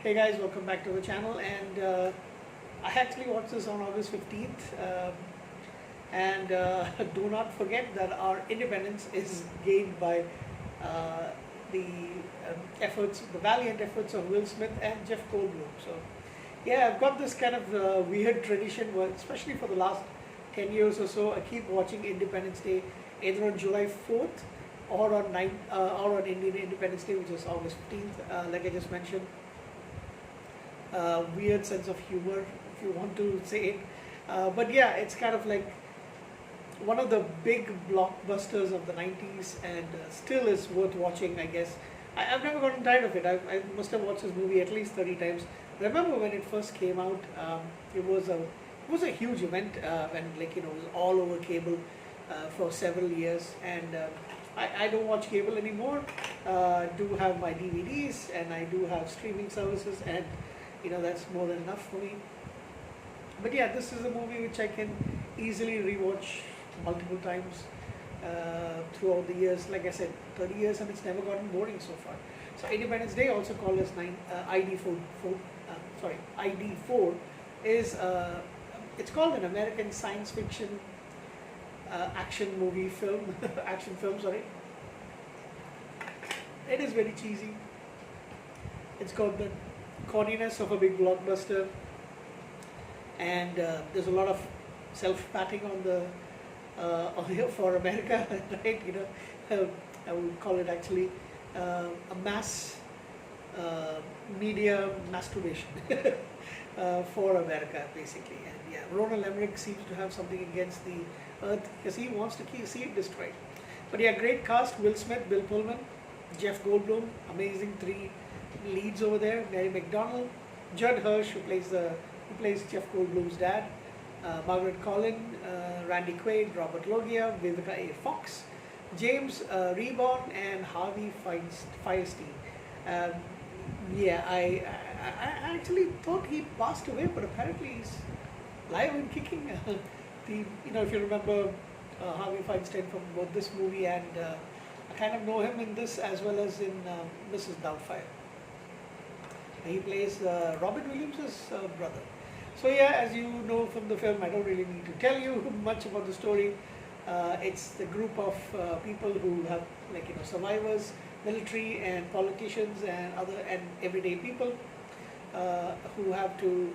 Hey guys, welcome back to the channel. And I actually watched this on August 15th. And do not forget that our independence is gained by uh, the valiant efforts of Will Smith and Jeff Goldblum. So, yeah, I've got this kind of weird tradition where, especially for the last 10 years or so, I keep watching Independence Day either on July 4th or on Indian Independence Day, which is August 15th, like I just mentioned. Weird sense of humor, if you want to say it. But yeah, it's kind of like one of the big blockbusters of the 90s and still is worth watching, I guess. I've never gotten tired of it. I must have watched this movie at least 30 times. Remember when it first came out, it was a huge event when it was all over cable for several years. And I don't watch cable anymore. Do have my DVDs and I do have streaming services, and that's more than enough for me. But yeah, this is a movie which I can easily rewatch multiple times throughout the years. Like I said, 30 years, and it's never gotten boring so far. So Independence Day, also called as ID4, is it's called an American science fiction action movie film, action film. Sorry, it is very cheesy. It's got the corniness of a big blockbuster, and there's a lot of self-patting for America, right? I would call it actually a mass media masturbation for America, basically. And yeah, Ronald Emmerich seems to have something against the Earth because he wants to see it destroyed. But yeah, great cast: Will Smith, Bill Pullman, Jeff Goldblum, amazing three leads over there. Mary McDonnell, Judd Hirsch, who plays Jeff Goldblum's dad, Margaret Collin, Randy Quaid, Robert Loggia, Vivica A. Fox, James Rebhorn, and Harvey Fierstein. Yeah, I actually thought he passed away, but apparently he's live and kicking. If you remember Harvey Feinstein from both this movie and I kind of know him in this as well as in Mrs. Doubtfire. He plays Robin Williams' brother. So yeah, as you know from the film, I don't really need to tell you much about the story. It's the group of people who have survivors, military and politicians and everyday people who have to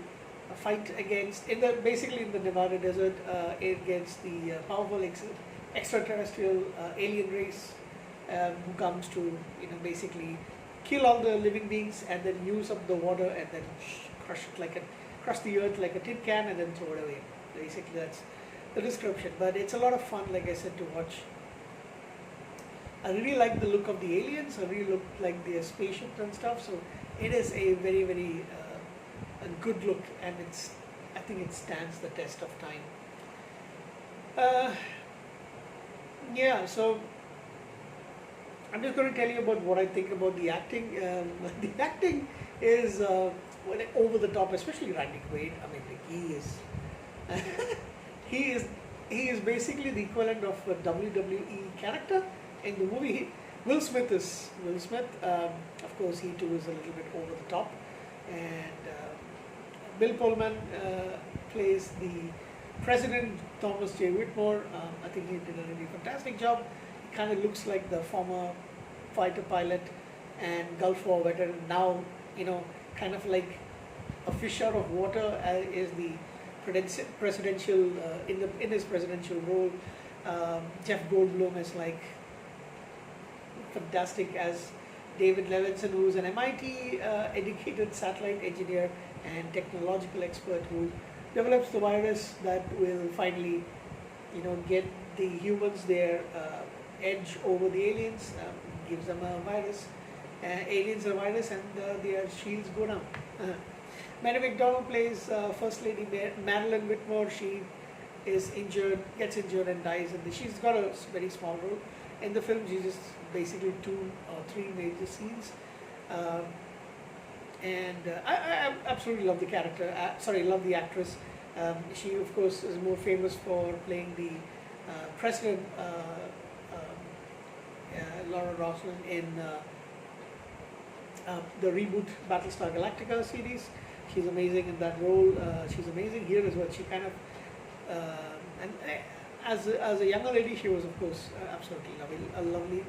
fight against basically in the Nevada desert against the powerful extraterrestrial alien race who comes to basically kill all the living beings and then use up the water and then crush the earth like a tin can and then throw it away. Basically, that's the description. But it's a lot of fun, like I said, to watch. I really like the look of the aliens. I really like their spaceships and stuff. So it is a very, very a good look, and I think it stands the test of time. Yeah, so I'm just going to tell you about what I think about the acting. The acting is over the top, especially Randy Quaid. I mean, he is he is basically the equivalent of a WWE character in the movie. Will Smith. Of course, he too is a little bit over the top, and Bill Pullman plays the President Thomas J. Whitmore. I think he did a really fantastic job. He kind of looks like the former fighter pilot and Gulf War veteran. Now, kind of like a fish out of water is the presidential in his presidential role. Jeff Goldblum is like fantastic as David Levinson, who's an MIT educated satellite engineer and technological expert who develops the virus that will finally, get the humans their edge over the aliens, gives them a virus, aliens a virus, and their shields go down. Mary McDonnell plays First Lady Madeline Whitmore. She is injured, gets injured and dies, and she's got a very small role in the film. She's just basically 2 or 3 major scenes. I absolutely love the character. Love the actress. She, of course, is more famous for playing the President Laura Roslin in the reboot Battlestar Galactica series. She's amazing in that role. She's amazing here as well. She kind of and as a younger lady, she was of course absolutely lovely, a lovely,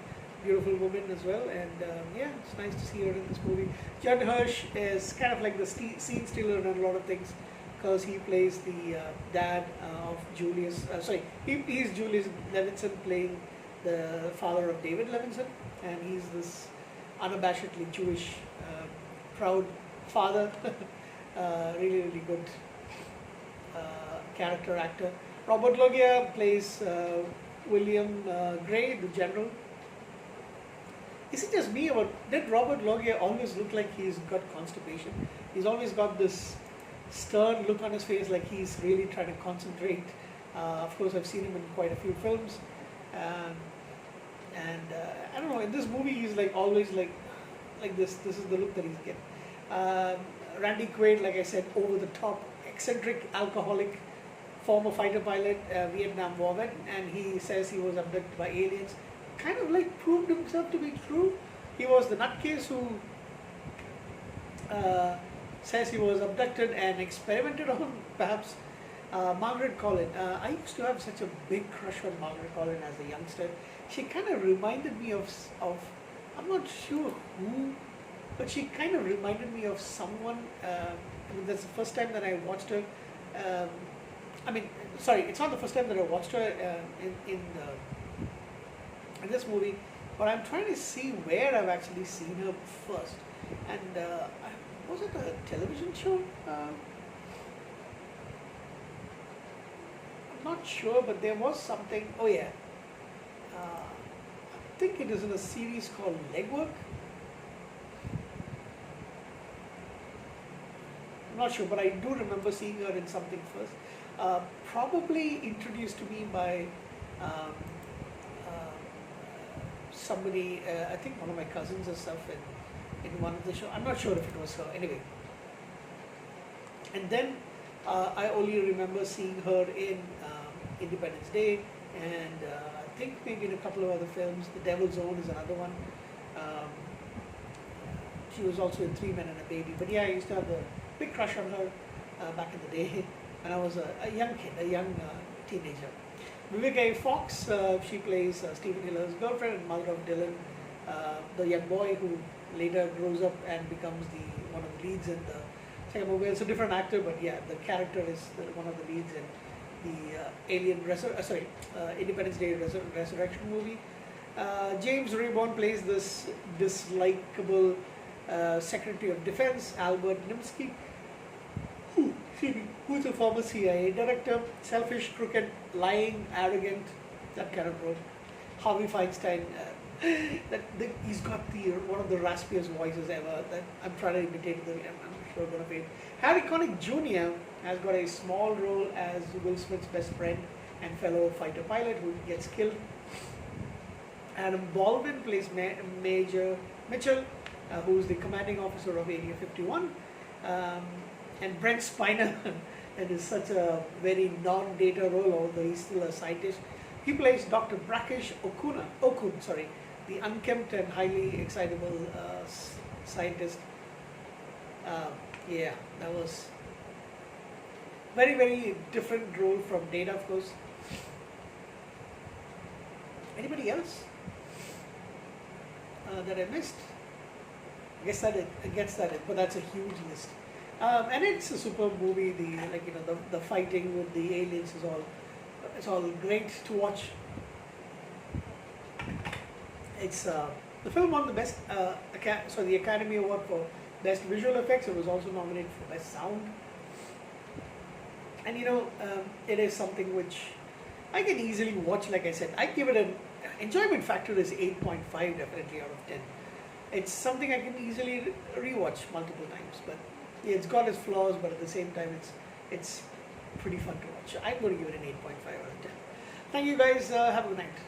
beautiful woman as well. And yeah, it's nice to see her in this movie. Judd Hirsch is kind of like the scene stealer in a lot of things because he plays the dad of Julius. He's Julius Levinson playing the father of David Levinson, and he's this unabashedly Jewish, proud father. Really, really good character actor. Robert Loggia plays William Gray, the general. Is it just me, or did Robert Loggia always look like he's got constipation? He's always got this stern look on his face, like he's really trying to concentrate. Of course, I've seen him in quite a few films. And I don't know, in this movie he's like always like this is the look that he's getting. Randy Quaid, like I said, over the top, eccentric, alcoholic, former fighter pilot, Vietnam War vet, and he says he was abducted by aliens. Kind of like proved himself to be true. He was the nutcase who says he was abducted and experimented on, perhaps. Margaret Collin. I used to have such a big crush on Margaret Collin as a youngster. She kind of reminded me of I'm not sure who, but she kind of reminded me of someone. I mean, that's the first time that I watched her. Sorry, it's not the first time that I watched her in this movie, but I'm trying to see where I've actually seen her first. And was it a television show? Not sure, but there was something. Oh yeah, I think it is in a series called Legwork. I'm not sure, but I do remember seeing her in something first. Probably introduced to me by somebody. I think one of my cousins or stuff in one of the shows. I'm not sure if it was her. Anyway, and then I only remember seeing her in Independence Day, and I think maybe in a couple of other films. The Devil's Own is another one. She was also in Three Men and a Baby. But yeah, I used to have a big crush on her back in the day when I was a young kid, a young teenager. Vivica A. Fox, she plays Stephen Hiller's girlfriend and mother of Dylan, the young boy who later grows up and becomes one of the leads in the second movie. It's a different actor, but yeah, the character is one of the leads in the Independence Day Resurrection movie. James Rebhorn plays this dislikable Secretary of Defense, Albert Nimsky, who's a former CIA director, selfish, crooked, lying, arrogant, that kind of role. Harvey Feinstein, he's got one of the raspiest voices ever. That I'm trying to imitate. I'm sure going to fail. Harry Connick Jr. has got a small role as Will Smith's best friend and fellow fighter pilot who gets killed. Adam Baldwin plays Major Mitchell, who's the commanding officer of Area 51. And Brent Spiner, and is such a very non-data role, although he's still a scientist. He plays Dr. Brakish Okun, the unkempt and highly excitable scientist. Yeah, that was very, very different role from Data, of course. Anybody else that I missed? I guess that is, but that's a huge list. And it's a superb movie. The fighting with the aliens it's all great to watch. It's the film won the best the Academy Award for Best Visual Effects. It was also nominated for Best Sound. And it is something which I can easily watch. Like I said, I give it an enjoyment factor is 8.5 definitely out of 10. It's something I can easily rewatch multiple times. But yeah, it's got its flaws, but at the same time, it's pretty fun to watch. I'm going to give it an 8.5 out of 10. Thank you guys. Have a good night.